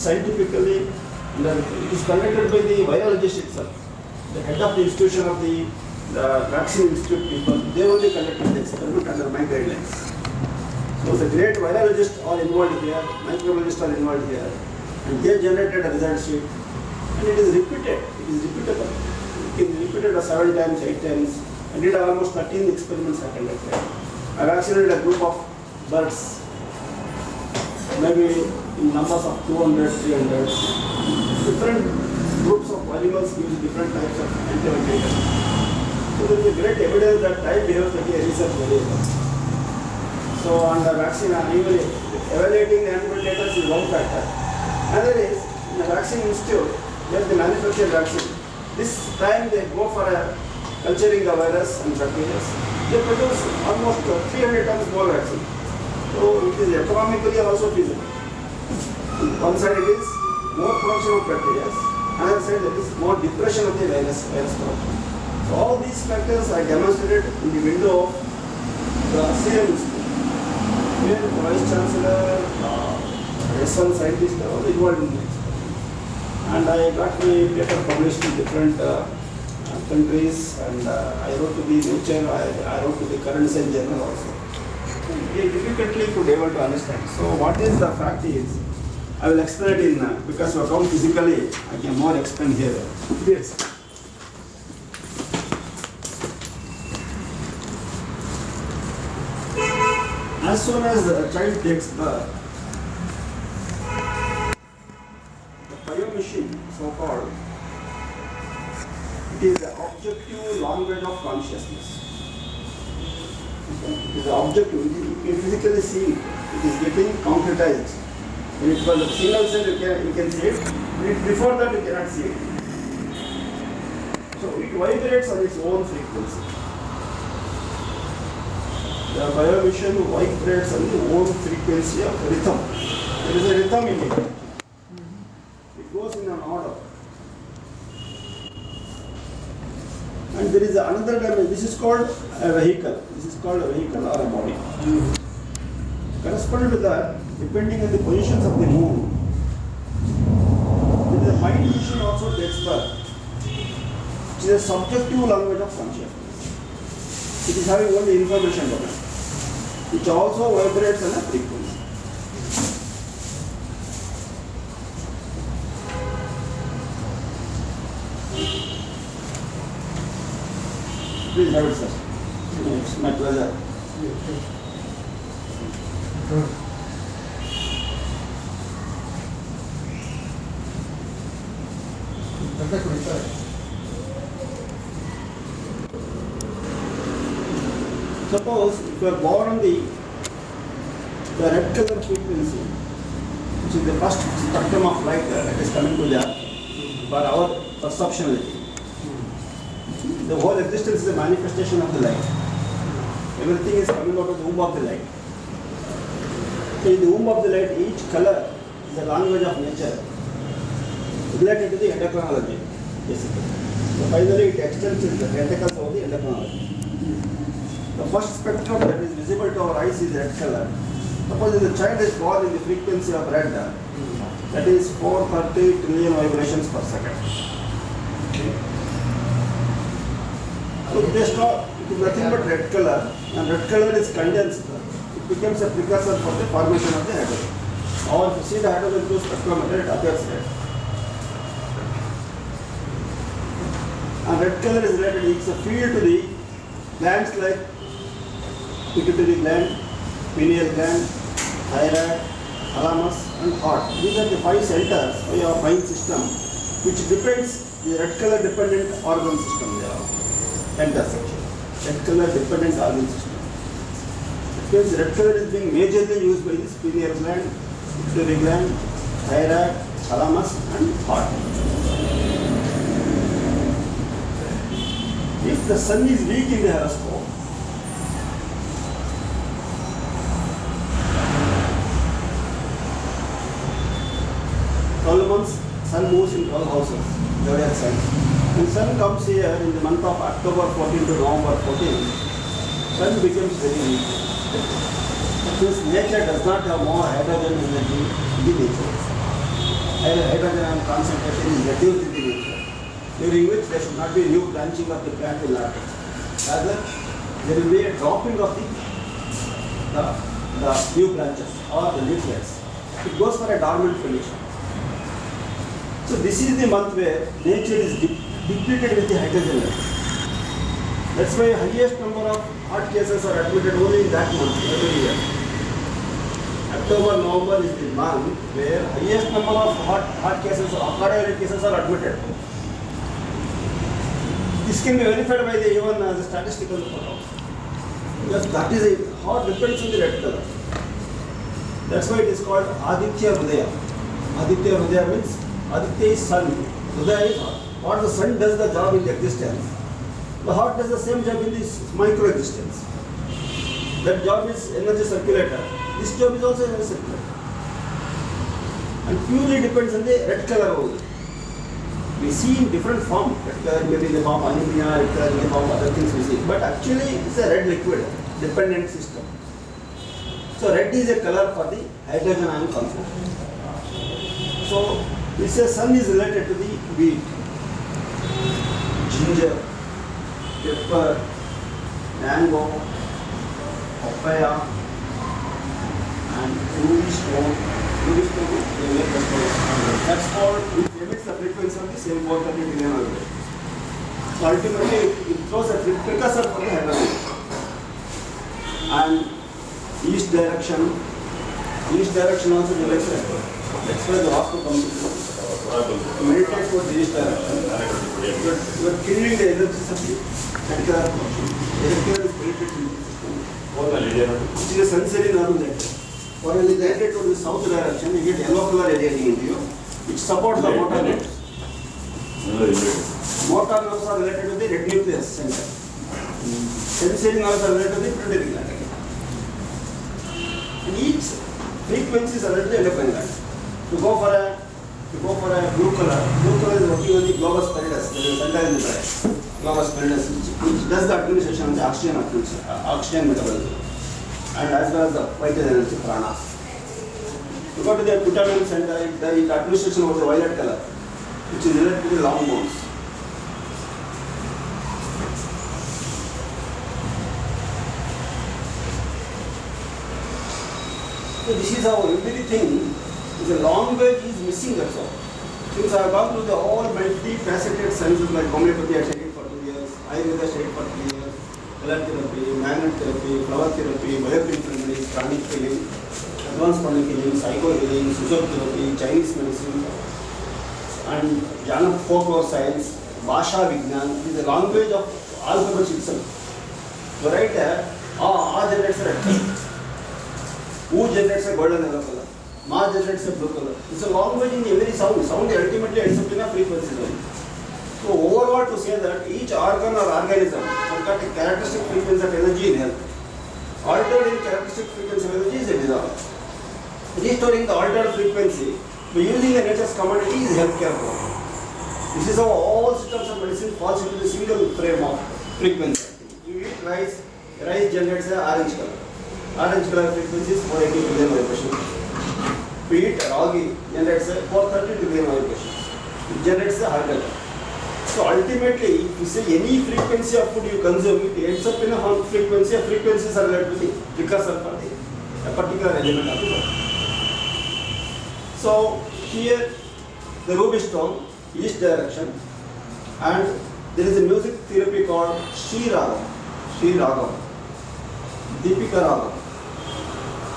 Scientifically, it is conducted by the virologist itself. The head of the institution of the vaccine institute people, they only conducted the experiment under my guidelines. So the great virologists are involved here, microbiologists are involved here, and they generated a result sheet. And it is repeated, it is repeatable. It is repeated 7 times, 8 times. I did almost 13 experiments I conducted. I vaccinated a group of birds, maybe in numbers of 200, 300. Different groups of animals use different types of antibiotics. So there is a great evidence that type behaves like a research variable. So on the vaccine, evaluating the antibiotics is one factor. Another is, in the vaccine institute, where they manufacture vaccine, this time they go for a culturing the virus and bacteria. They produce almost 300 times more vaccine. So it is economically also feasible. One side it is more production of bacteria, another side it is more depression of the virus production. So all these factors are demonstrated in the window of the same institute, where the vice chancellor, S1 scientists are all involved in this. And I got my paper published in different countries, and I wrote to the Nature, I wrote to the Current Science Journal also. They difficultly could able to understand. So what is the fact is, I will explain it in, because you come physically, I can more explain here. Yes. As soon as the child takes birth, the biomachine, so-called, it is the objective language of consciousness. It is the objective, you can physically see it. It is getting concretized. When it was a single cell, you can see it. Before that, you cannot see it. So it vibrates on its own frequency. The biomachine vibrates on the own frequency of rhythm. There is a rhythm in it. It goes in an order. And there is another dimension. This is called a vehicle. This is called a vehicle or a body. Corresponding to that, depending on the positions of the moon, there is a mind machine also takes birth. It is a subjective language of consciousness. It is having only information domain, which also vibrates on a frequency. Please have it, sir. It's my pleasure. Suppose if you are born on the red color frequency, which is the first spectrum of light that is coming to the earth for our perceptionality. The whole existence is a manifestation of the light. Everything is coming out of the womb of the light. So in the womb of the light, each color is the language of nature related to the endocrinology, basically. So finally it extends the tentacles of the endocrinology. The first spectrum that is visible to our eyes is red color. Suppose if the child is born in the frequency of red, that is 430 trillion vibrations per second. Okay. So they start, it is nothing but red color, and red color is condensed. It becomes a precursor for the formation of the hydrogen. Or if you see the hydrogen through spectrometer, it appears red. And red color is related, it's a field to the glands like pituitary gland, pineal gland, thyroid, thalamus, and heart. These are the 5 centers of your brain system, which depends the red color dependent organ system. They are intersection. Red color dependent organ system. It means red color is being majorly used by this pineal gland, pituitary gland, thyroid, thalamus, and heart. If the sun is weak in the horoscope, sun moves in 12 houses, zodiac signs. When sun comes here in the month of October 14 to November 14, sun becomes very weak. Since nature does not have more hydrogen energy in the nature. hydrogen ion concentration is reduced in the nucleus, during which there should not be new branching of the plant will happen. Rather, there will be a dropping of the new branches or the leaflets. It goes for a dormant condition. So this is the month where nature is depleted with the hydrogen level. That's why highest number of heart cases are admitted only in that month every year. October, November is the month where highest number of heart cases or cardiac cases are admitted. This can be verified by the even the statistical photo. Because that is a heart depends on the red color. That's why it is called Aditya Hridaya. Aditya Hridaya means Aditya is sun. Hridaya is heart. What the sun does the job in the existence, the heart does the same job in this micro existence. That job is energy circulator. This job is also energy circulator. And purely depends on the red color only. We see in different form. Red color maybe in the form of anemia, red color in the form of other things we see. But actually it's a red liquid, dependent system. So red is a color for the hydrogen ion concentration. So we say sun is related to the wheat, ginger, pepper, mango, papaya, and ruby stone. Ruby stone, they make the stone. That's called, it emits the frequency of the same 430 billion vibrations. So ultimately, it throws a precursor for the hydrogen. And east direction also generates a network. That's why the hospital comes to meditate towards the east direction. You are killing the energy supply. Electrical is created in the system. Which is a sensory nerve network. Or when you generate towards the south direction, you get yellow color radiating into you, which supports the motor nerves. Motor nerves are related to the red nucleus center. Sensory nerves are related to the pituitary gland. And each frequency is related to the endocrine gland. To go for a blue color is working on the globus pallidus, that is the center in the brain. Globus pallidus, which does the administration of the oxygen metabolism, and as well as the vital energy prana. To go to the putamen center, the administration was a violet color, which is related to the long bones. So this is how everything is a long way is missing, that's all. Since I have gone through the all multi-faceted sciences like homeopathy, I studied for 2 years, Ayurveda I studied for 3 years, color therapy, magnet therapy, flower therapy, biofilm remedies, pranic healing, advanced pranic healing, psycho healing, physiotherapy, Chinese medicine, and jnana folklore science, Bhasha Vignan. It is a language of alphabet itself. To write A generates a red color, U generates a golden yellow color, Ma generates a blue color. It's a language in every sound. Sound ultimately ends up in a frequency zone. So overall, to say that each organ or organism has got a characteristic frequency of energy in health. Altered in characteristic frequency of energy is a disorder. Restoring the altered frequency by using the nature's commodity is healthcare program. This is how all systems of medicine falls into the single frame of frequency. You eat rice generates an orange color. Orange color frequency is 480 billion vibrations. We eat ragi generates a 430 billion vibrations. It generates a hydrogen. So ultimately, if you say any frequency of food you consume, it ends up in a frequency. A frequencies are related to the precursor for a particular element of the body. So here, the ruby stone, east direction, and there is a music therapy called Sri Ragam, Deepika Ragam,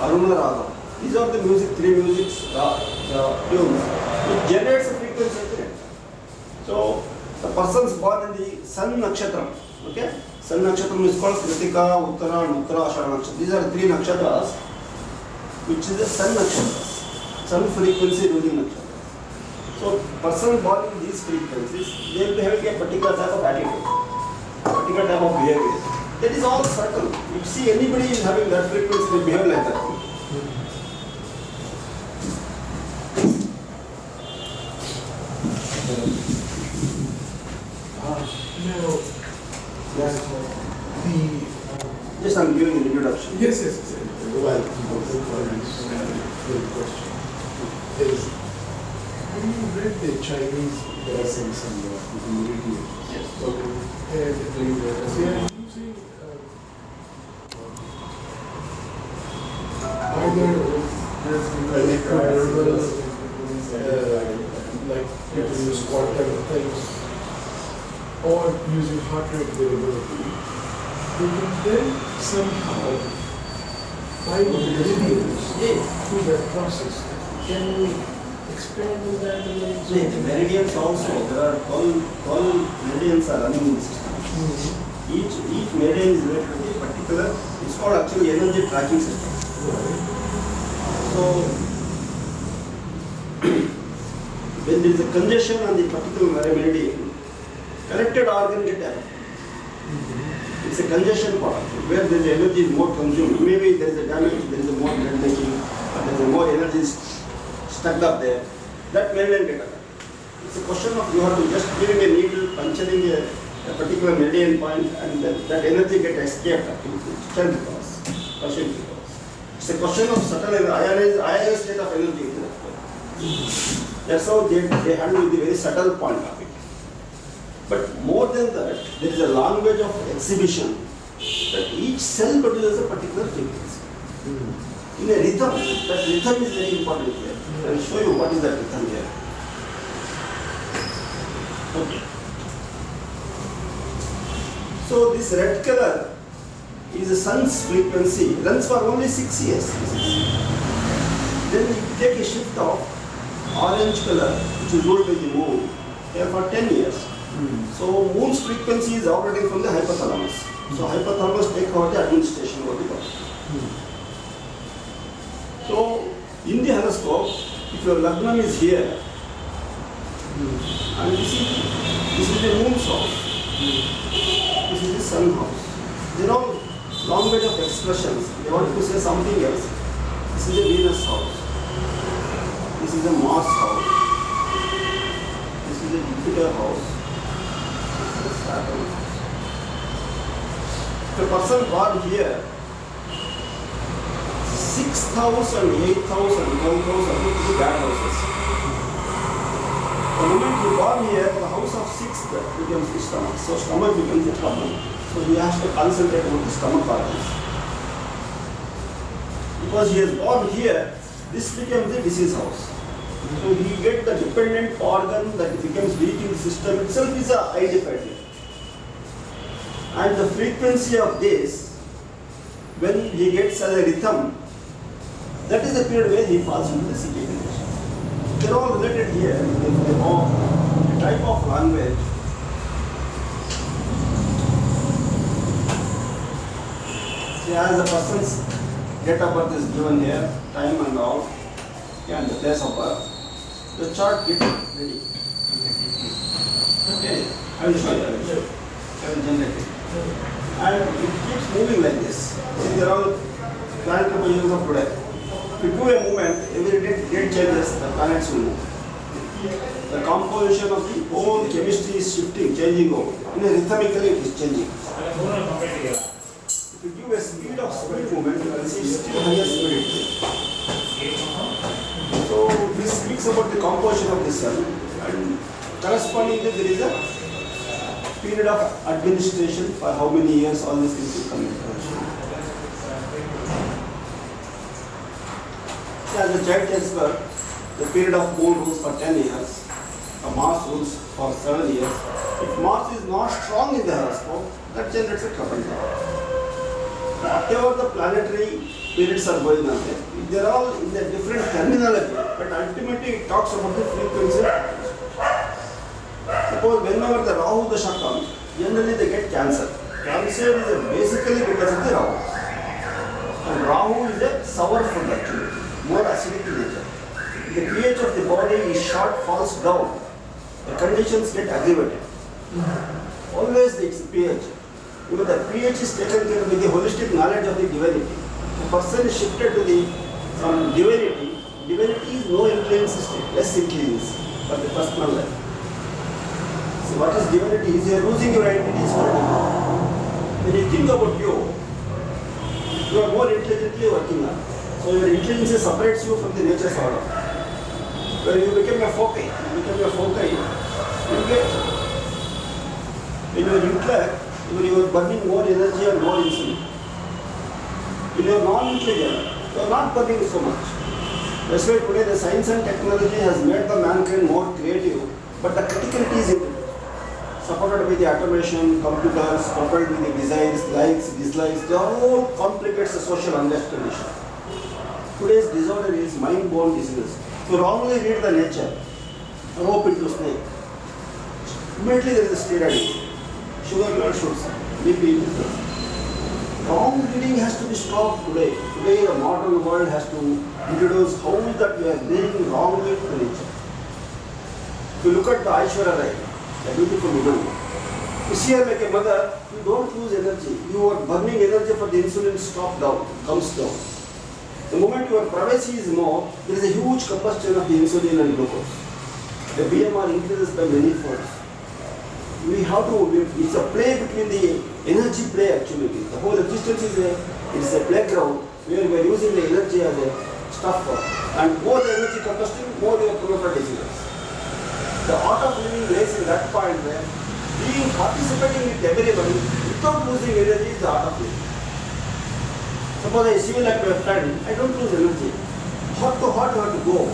Aruna Ragam. These are the three musics, tunes. It generates a frequency of the net. So the persons born in the Sun Nakshatra, okay? Sun Nakshatra is called Kritika, Uttara, and Uttara Ashara Nakshatra. These are the 3 nakshatras, which is the Sun Nakshatras, Sun frequency ruling nakshatras. So persons born in these frequencies, they will be having a particular type of attitude, particular type of behavior. That is all subtle. If you see anybody is having that frequency, they behave like that. Yes, I'm giving an introduction. Yes. Well, the question is, Have you read the Chinese essence and the meridian? Yes. Okay. And they are using either equitable, like people use quantum things, or using heart rate variability. They can then somehow find meridians through that process. Can you expand on that a little? The meridians also, there are 12 meridians are running in the system. Each meridian is related to a particular, it's called actually energy tracking system. Right. So, when there is a congestion on the particular meridian, connected organ get affected. It's a congestion part where the energy is more consumed. Maybe there is a damage, there is a more blood making, or there is a more energy stuck up there. That meridian get affected. It's a question of you have to just giving a needle, puncturing a particular meridian point, and that energy get escaped up to strength cause, partial cause. It's a question of subtle ionized state of energy. That's how they handle the very subtle point of it. But more than that, there is a language of exhibition that each cell produces a particular frequency. In a rhythm, that rhythm is very important here. I will show you what is that rhythm here. Okay. So this red color is the sun's frequency, runs for only 6 years. Then we take a shift of orange color, which is ruled by the moon, here for 10 years. So moon's frequency is operating from the hypothalamus. So hypothalamus take over the administration of the body. So in the horoscope, if your Lagnam is here, and this is the moon's house, this is the sun house. There are language of expressions. They want to say something else. This is a Venus house. This is a Mars house. This is a Jupiter house. This is a Saturn house. If a person born here, 6th house and 8th house and 9th house are two bad houses. The moment you born here, the house of 6th becomes the stomach. So stomach becomes the problem. So he has to concentrate on the stomach organs. Because he is born here, this becomes the disease house. So he gets the dependent organ that becomes weak in the system itself is a identified here. And the frequency of this, when he gets a rhythm, that is the period where he falls into the circadian condition. They are all related here. They form a type of language. See, as the person's date of birth is given here, time and all, and the place of birth, the chart gets ready. Okay, I will show you. I will generate it. And it keeps moving like this. See, there are all planetary positions of today. If you do a movement, every day date changes, the planets will move. The composition of the whole chemistry is shifting, changing over. Rhythmically it is changing. If you give a speed of speed movement, you will see still higher speed. So this speaks about the composition of the cell, and correspondingly there is a period of administration for how many years all these things will come into production. As the child tells her, the period of moon rules for 10 years, Mars rules for 7 years. If Mars is not strong in the horoscope, that generates a trouble. Whatever the planetary periods are going on there, they are all in the different terminology, but ultimately it talks about the frequency. Suppose whenever the Rahu Dasha comes, generally they get cancer. Cancer is basically because of the Rahu. And Rahu is a sour food actually, more acidic in nature. The pH of the body is short, falls down. The conditions get aggravated. Always it's pH. Because the pH is taken care of with the holistic knowledge of the divinity. The person is shifted to the divinity. Divinity is no influence state, less influence for the personal life. So what is divinity? Is you are losing your identity spiritually. When you think about you are more intelligently working on. So your intelligence separates you from the nature's order. When you become a foci, you get, when you are intellect, you are burning more energy and more insulin. When you are non-intelligent, you are not burning so much. That's why today the science and technology has made the mankind more creative, but the criticality is in supported by the automation, computers, coupled with the designs, likes, dislikes, they all complicates the social unrest condition. Today's disorder is mind-borne disease. If you wrongly read the nature, rope into snake, immediately there is a steroid, sugar blood shoots, BP increases. Wrong reading has to be stopped today. Today the modern world has to introduce how that we are reading wrongly to the nature. If you look at the Aishwarya Rai, a beautiful woman, you see her like a mother, you don't lose energy. You are burning energy for the insulin stop down, comes down. The moment your privacy is more, there is a huge combustion of the insulin and glucose. The BMR increases by many folds. We have to, it's a play between the energy play actually. The whole existence is a playground where we are using the energy as a stuff for. And more the energy combusting, more the proliferate diseases. The art of living lays in that point where being participating with everybody without losing energy is the art of living. Suppose I see like my friend, I don't lose energy. Hot to hot, you have to go.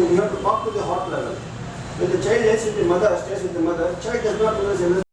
You have to talk to the hot level. When the child stays with the mother, child does not lose energy.